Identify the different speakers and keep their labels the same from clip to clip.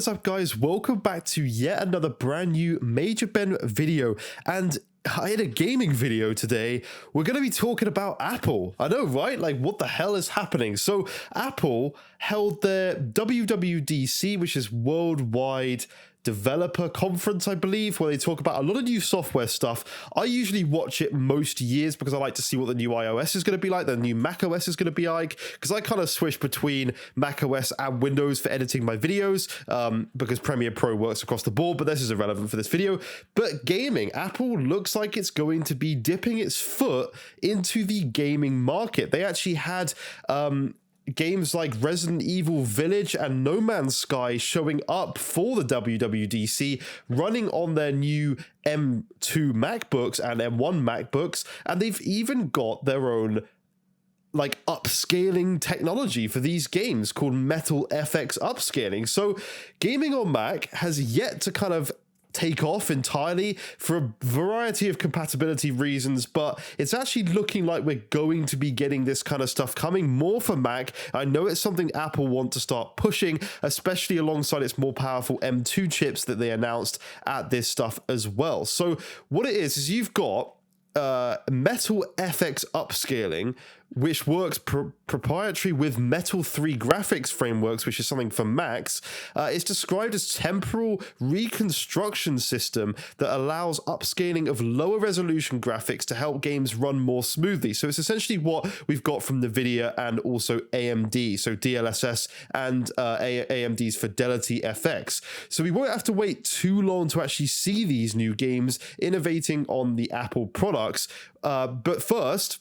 Speaker 1: is up, guys? Welcome back to yet another brand new Major Ben video. And in a gaming video today, we're going to be talking about Apple. I know, right? Like, what the hell is happening? So Apple held their WWDC, which is Worldwide Developer Conference, I believe, where they talk about a lot of new software stuff. I usually watch it most years because I like to see what the new iOS is going to be like, the new macOS is going to be like, because I kind of switch between macOS and Windows for editing my videos, because Premiere Pro works across the board, but this is irrelevant for this video. But gaming, Apple looks like it's going to be dipping its foot into the gaming market. They actually had games like Resident Evil Village and No Man's Sky showing up for the WWDC, running on their new M2 MacBooks and M1 MacBooks, and they've even got their own like upscaling technology for these games called Metal FX upscaling. So gaming on Mac has yet to kind of take off entirely for a variety of compatibility reasons, but it's actually looking like we're going to be getting this kind of stuff coming more for Mac. I know it's something Apple want to start pushing, especially alongside its more powerful M2 chips that they announced at this stuff as well. So what it is you've got Metal FX upscaling, which works proprietary with Metal 3 graphics frameworks, which is something for Macs. It's described as temporal reconstruction system that allows upscaling of lower resolution graphics to help games run more smoothly. So it's essentially what we've got from NVIDIA and also AMD, so DLSS and AMD's Fidelity FX. So we won't have to wait too long to actually see these new games innovating on the Apple products. But first,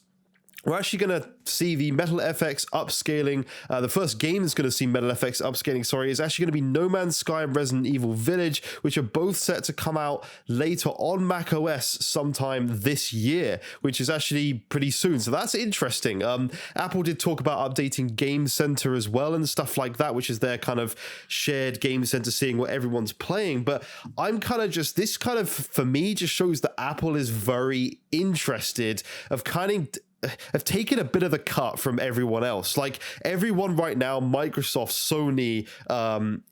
Speaker 1: we're actually going to see the Metal FX upscaling. The first game that's going to see Metal FX upscaling, is actually going to be No Man's Sky and Resident Evil Village, which are both set to come out later on macOS sometime this year, which is actually pretty soon. So that's interesting. Apple did talk about updating Game Center as well and stuff like that, which is their kind of shared Game Center, seeing what everyone's playing. But I'm kind of just, this kind of, for me, just shows that Apple is very interested of have taken a bit of the cut from everyone else. Like everyone right now, Microsoft, Sony,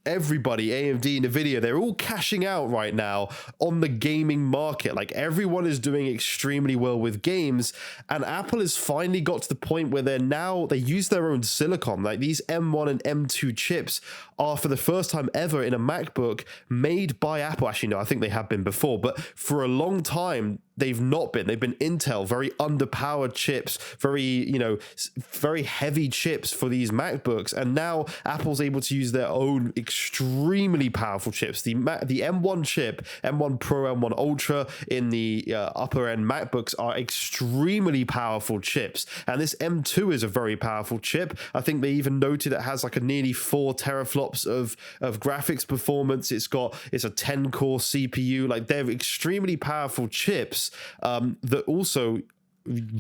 Speaker 1: everybody, AMD, NVIDIA, they're all cashing out right now on the gaming market. Like everyone is doing extremely well with games, and Apple has finally got to the point where they use their own silicon. Like these M1 and M2 chips are for the first time ever in a MacBook made by Apple. Actually, no, I think they have been before, but for a long time, they've not been. They've been Intel, very underpowered chips, very heavy chips for these MacBooks. And now Apple's able to use their own extremely powerful chips. The M1 chip, M1 Pro, M1 Ultra in the upper end MacBooks are extremely powerful chips. And this M2 is a very powerful chip. I think they even noted it has like a nearly 4 teraflops of graphics performance. It's a 10 core CPU. Like they're extremely powerful chips that also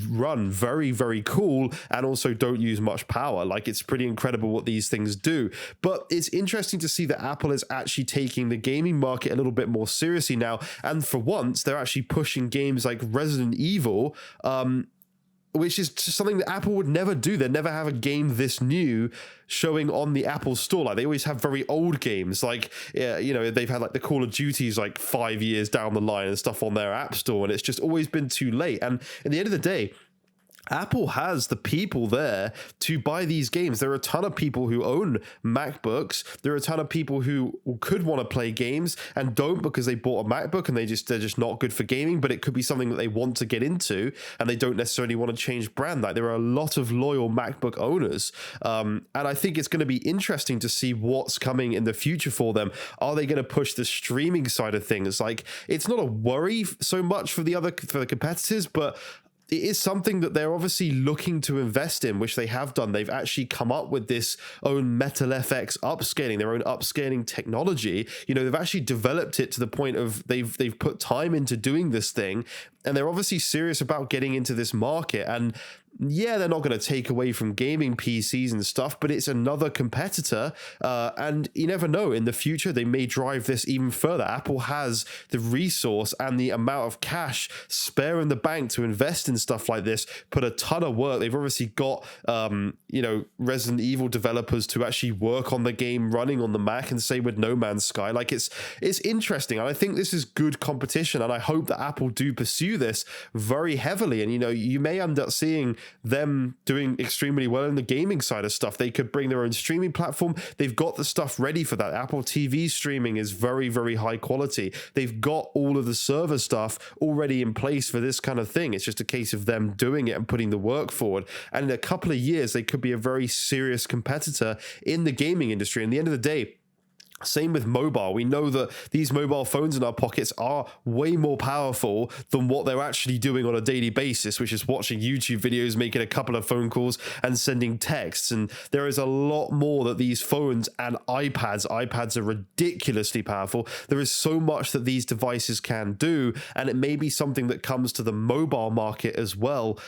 Speaker 1: run very, very cool and also don't use much power. Like it's pretty incredible what these things do. But it's interesting to see that Apple is actually taking the gaming market a little bit more seriously now, and for once they're actually pushing games like Resident Evil, which is just something that Apple would never do. They'd never have a game this new showing on the Apple Store. Like they always have very old games. Like, they've had like the Call of Duties like 5 years down the line and stuff on their App Store, and it's just always been too late. And at the end of the day, Apple has the people there to buy these games. There are a ton of people who own MacBooks. There are a ton of people who could want to play games and don't because they bought a MacBook and they're just not good for gaming, but it could be something that they want to get into and they don't necessarily want to change brand. Like there are a lot of loyal MacBook owners. And I think it's going to be interesting to see what's coming in the future for them. Are they going to push the streaming side of things? Like it's not a worry so much for the competitors, but it is something that they're obviously looking to invest in, which they have done. They've actually come up with this own Metal FX upscaling, their own upscaling technology. They've actually developed it to the point of they've put time into doing this thing, and they're obviously serious about getting into this market. And yeah, they're not going to take away from gaming PCs and stuff, but it's another competitor. And you never know, in the future, they may drive this even further. Apple has the resource and the amount of cash spare in the bank to invest in stuff like this, put a ton of work. They've obviously got, Resident Evil developers to actually work on the game running on the Mac, and say with No Man's Sky. Like, it's interesting. And I think this is good competition. And I hope that Apple do pursue this very heavily. And, you may end up seeing them doing extremely well in the gaming side of stuff. They could bring their own streaming platform. They've got the stuff ready for that. Apple TV streaming is very, very high quality. They've got all of the server stuff already in place for this kind of thing. It's just a case of them doing it and putting the work forward. And in a couple of years, they could be a very serious competitor in the gaming industry. And at the end of the day, same with mobile. We know that these mobile phones in our pockets are way more powerful than what they're actually doing on a daily basis, which is watching YouTube videos, making a couple of phone calls, and sending texts. And there is a lot more that these phones and iPads are ridiculously powerful. There is so much that these devices can do, and it may be something that comes to the mobile market as well,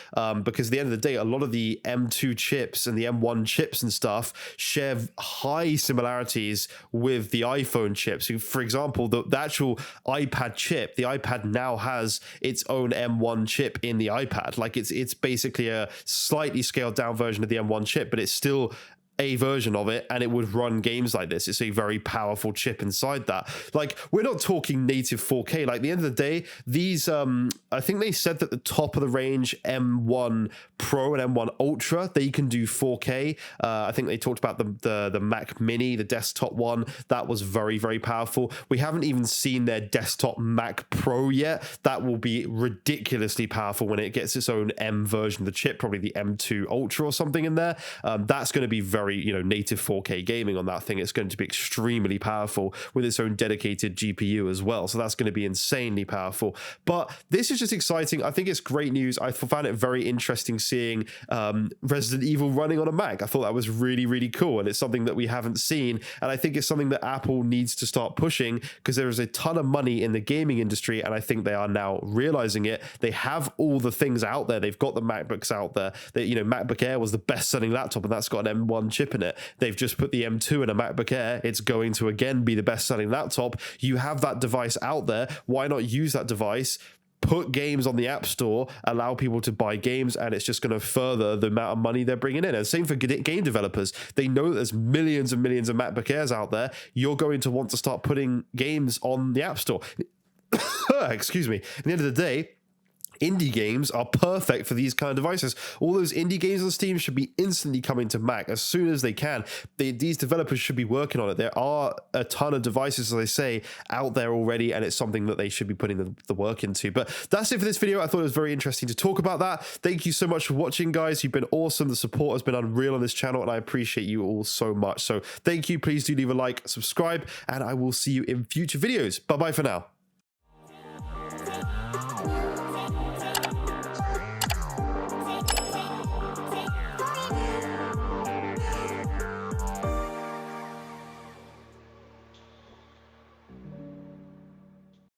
Speaker 1: because at the end of the day, a lot of the M2 chips and the M1 chips and stuff share high similarities with the iPhone chips. So for example, the actual iPad chip, the iPad now has its own M1 chip in the iPad. Like, it's basically a slightly scaled down version of the M1 chip, but it's still a version of it, and it would run games like this. It's a very powerful chip inside that. Like, we're not talking native 4K. Like, at the end of the day, these I think they said that the top of the range M1 Pro and M1 Ultra, they can do 4K. I think they talked about the Mac Mini, the desktop one. That was very, very powerful. We haven't even seen their desktop Mac Pro yet. That will be ridiculously powerful when it gets its own M version of the chip, probably the M2 Ultra or something in there. That's going to be very, native 4K gaming on that thing. It's going to be extremely powerful with its own dedicated GPU as well. So that's going to be insanely powerful. But this is just exciting. I think it's great news. I found it very interesting seeing Resident Evil running on a Mac. I thought that was really, really cool. And it's something that we haven't seen. And I think it's something that Apple needs to start pushing, because there is a ton of money in the gaming industry. And I think they are now realizing it. They have all the things out there. They've got the MacBooks out there. MacBook Air was the best selling laptop, and that's got an M1 chip in it. They've just put the M2 in a MacBook Air. It's going to again be the best selling laptop. You have that device out there. Why not use that device? Put games on the App Store, allow people to buy games, and it's just going to further the amount of money they're bringing in. And same for game developers. They know that there's millions and millions of MacBook Airs out there. You're going to want to start putting games on the App Store. Excuse me. At the end of the day, indie games are perfect for these kind of devices. All those indie games on Steam should be instantly coming to Mac as soon as they can. These developers should be working on it. There are a ton of devices, as I say, out there already, and it's something that they should be putting the work into. But that's it for this video. I thought it was very interesting to talk about that. Thank you so much for watching, guys. You've been awesome. The support has been unreal on this channel, and I appreciate you all so much. So thank you. Please do leave a like, subscribe, and I will see you in future videos. Bye-bye for now.